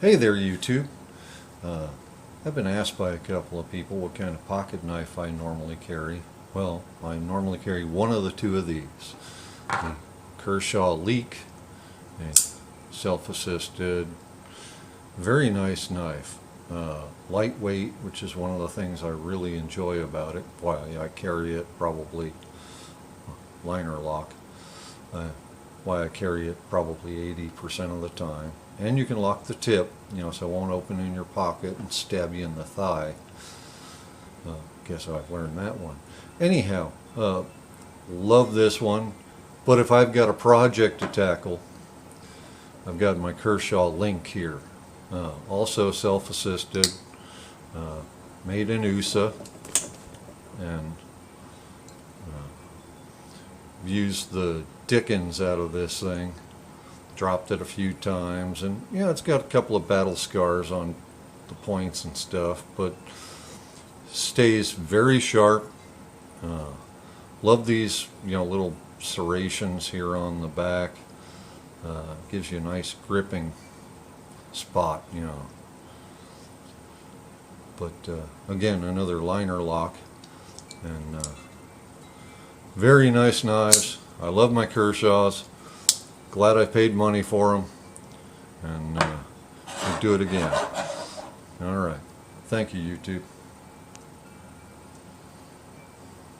Hey there, YouTube. I've been asked by a couple of people what kind of pocket knife I normally carry. Well, I normally carry one of the two of these. The Kershaw Leek, a self-assisted, very nice knife. Lightweight, which is one of the things I really enjoy about it. Why I carry it probably, liner lock, why I carry it probably 80% of the time. And you can lock the tip, so it won't open in your pocket and stab you in the thigh. Guess I've learned that one. Anyhow, love this one. But if I've got a project to tackle, I've got my Kershaw Link here. Also self-assisted, made in USA, and used the dickens out of this thing. Dropped it a few times, and it's got a couple of battle scars on the points and stuff, but stays very sharp. Love these little serrations here on the back. Gives you a nice gripping spot, but again, another liner lock, and very nice knives. I love my Kershaws. Glad I paid money for them, and we'll do it again. All right. Thank you, YouTube.